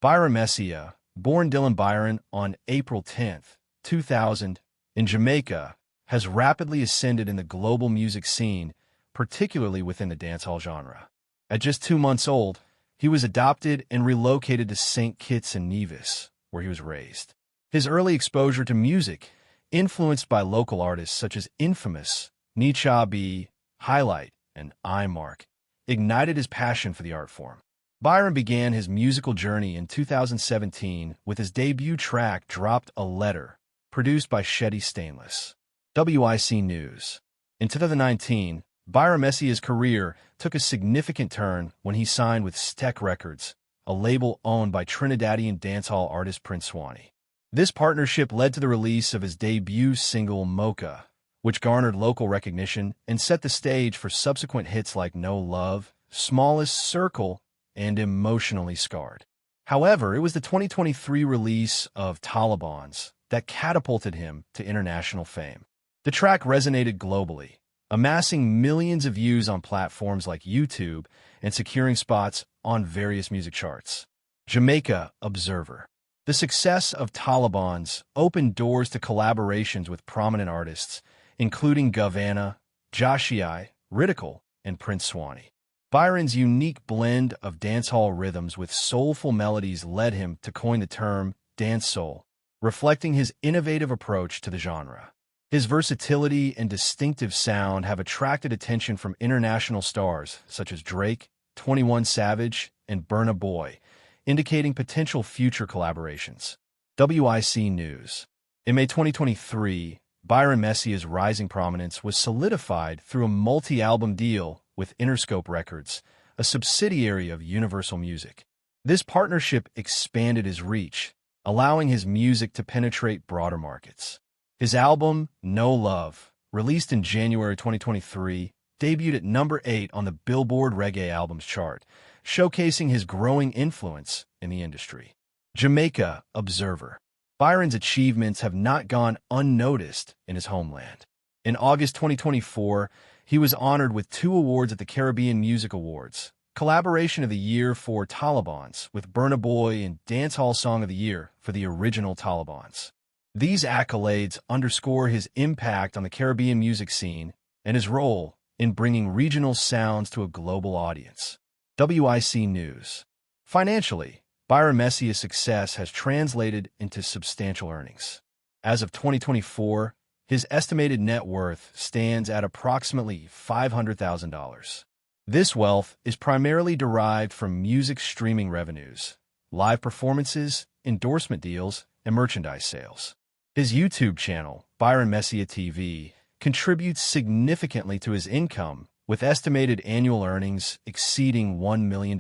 Byron Messia, born Dylan Byron on April 10, 2000, in Jamaica, has rapidly ascended in the global music scene, particularly within the dancehall genre. At just 2 months old, he was adopted and relocated to St. Kitts and Nevis, where he was raised. His early exposure to music, influenced by local artists such as Infamous, Nicha B, Highlight, and I-Mark, ignited his passion for the art form. Byron began his musical journey in 2017 with his debut track Dropped a Letter, produced by Shetty Stainless. WIC News. In 2019, Byron Messia's career took a significant turn when he signed with Steck Records, a label owned by Trinidadian dancehall artist Prince Swanee. This partnership led to the release of his debut single Mocha, which garnered local recognition and set the stage for subsequent hits like No Love, Smallest Circle, and Emotionally Scarred. However, it was the 2023 release of Taliban's that catapulted him to international fame. The track resonated globally, amassing millions of views on platforms like YouTube and securing spots on various music charts. Jamaica Observer. The success of Taliban's opened doors to collaborations with prominent artists, including Govana, Joshii, Ridicule, and Prince Swanee. Byron's unique blend of dancehall rhythms with soulful melodies led him to coin the term dancehall, reflecting his innovative approach to the genre. His versatility and distinctive sound have attracted attention from international stars such as Drake, 21 Savage, and Burna Boy, indicating potential future collaborations. WIC News. In May 2023, Byron Messia's rising prominence was solidified through a multi-album deal with Interscope Records, a subsidiary of Universal Music. This partnership expanded his reach, allowing his music to penetrate broader markets. His album, No Love, released in January 2023, debuted at number 8 on the Billboard Reggae Albums chart, showcasing his growing influence in the industry. Jamaica Observer. Byron's achievements have not gone unnoticed in his homeland. In August 2024, he was honored with 2 awards at the Caribbean Music Awards, Collaboration of the Year for Taliban's with Burna Boy and Dancehall Song of the Year for the original Taliban's. These accolades underscore his impact on the Caribbean music scene and his role in bringing regional sounds to a global audience. WIC News. Financially, Byron Messia's success has translated into substantial earnings. As of 2024, his estimated net worth stands at approximately $500,000. This wealth is primarily derived from music streaming revenues, live performances, endorsement deals, and merchandise sales. His YouTube channel, Byron Messia TV, contributes significantly to his income, with estimated annual earnings exceeding $1 million.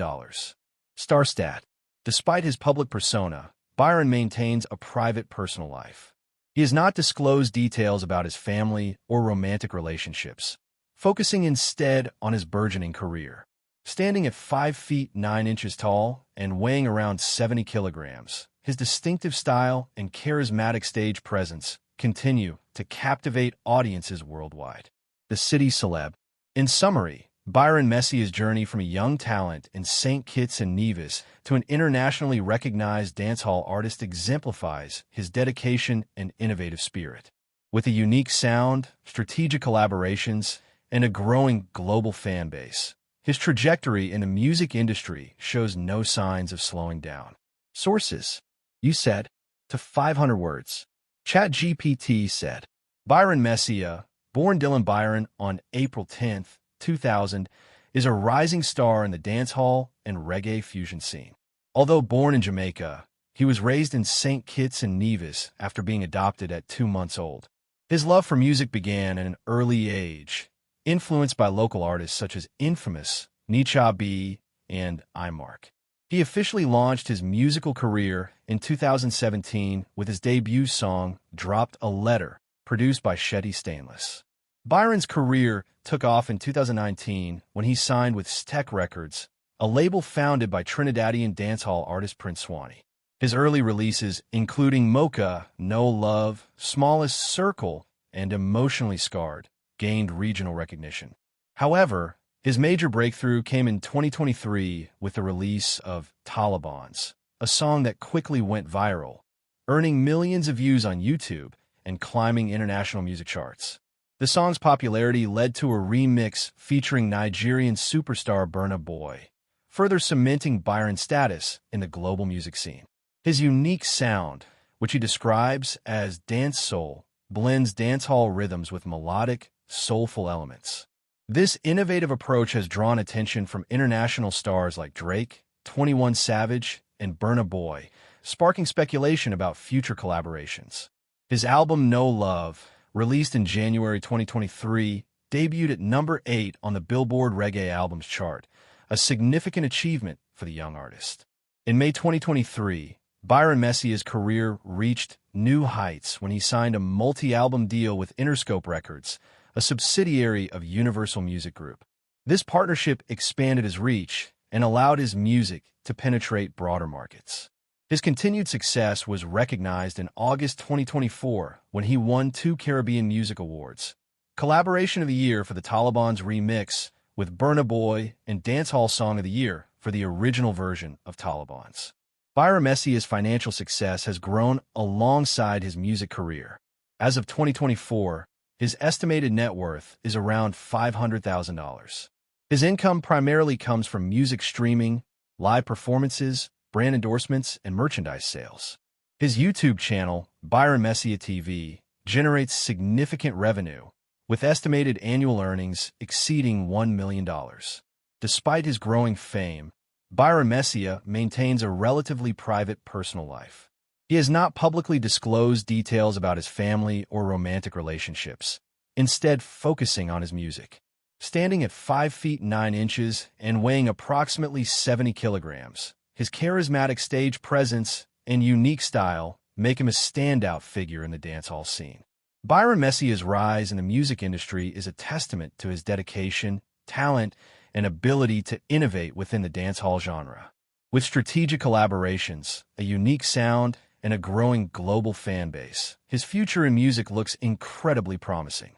Starstat. Despite his public persona, Byron maintains a private personal life. He has not disclosed details about his family or romantic relationships, focusing instead on his burgeoning career. Standing at 5 feet 9 inches tall and weighing around 70 kilograms, his distinctive style and charismatic stage presence continue to captivate audiences worldwide. The City Celeb. In summary, Byron Messia's journey from a young talent in St. Kitts and Nevis to an internationally recognized dancehall artist exemplifies his dedication and innovative spirit. With a unique sound, strategic collaborations, and a growing global fan base, his trajectory in the music industry shows no signs of slowing down. Sources. You said, to 500 words. ChatGPT said, Byron Messia, born Dylan Byron on April 10, 2000, is a rising star in the dancehall and reggae fusion scene. Although born in Jamaica, he was raised in St. Kitts and Nevis after being adopted at 2 months old. His love for music began at an early age, influenced by local artists such as Infamous, Nicha B, and I-Mark. He officially launched his musical career in 2017 with his debut song, Dropped a Letter, produced by Shetty Stainless. Byron's career took off in 2019 when he signed with Steck Records, a label founded by Trinidadian dancehall artist Prince Swanee. His early releases, including Mocha, No Love, Smallest Circle, and Emotionally Scarred, gained regional recognition. However, his major breakthrough came in 2023 with the release of Taliban's, a song that quickly went viral, earning millions of views on YouTube and climbing international music charts. The song's popularity led to a remix featuring Nigerian superstar Burna Boy, further cementing Byron's status in the global music scene. His unique sound, which he describes as dance soul, blends dancehall rhythms with melodic, soulful elements. This innovative approach has drawn attention from international stars like Drake, 21 Savage, and Burna Boy, sparking speculation about future collaborations. His album No Love, released in January 2023, debuted at number 8 on the Billboard Reggae Albums chart, a significant achievement for the young artist. In May 2023, Byron Messia's career reached new heights when he signed a multi-album deal with Interscope Records, a subsidiary of Universal Music Group. This partnership expanded his reach and allowed his music to penetrate broader markets. His continued success was recognized in August 2024 when he won 2 Caribbean Music Awards, Collaboration of the Year for the Taliban's remix with Burna Boy and Dancehall Song of the Year for the original version of Taliban's. Byron Messia's financial success has grown alongside his music career. As of 2024, his estimated net worth is around $500,000. His income primarily comes from music streaming, live performances, brand endorsements, and merchandise sales. His YouTube channel, Byron Messia TV, generates significant revenue, with estimated annual earnings exceeding $1 million. Despite his growing fame, Byron Messia maintains a relatively private personal life. He has not publicly disclosed details about his family or romantic relationships, instead focusing on his music. Standing at 5 feet 9 inches and weighing approximately 70 kilograms, his charismatic stage presence and unique style make him a standout figure in the dancehall scene. Byron Messia's rise in the music industry is a testament to his dedication, talent, and ability to innovate within the dancehall genre. With strategic collaborations, a unique sound, and a growing global fan base, his future in music looks incredibly promising.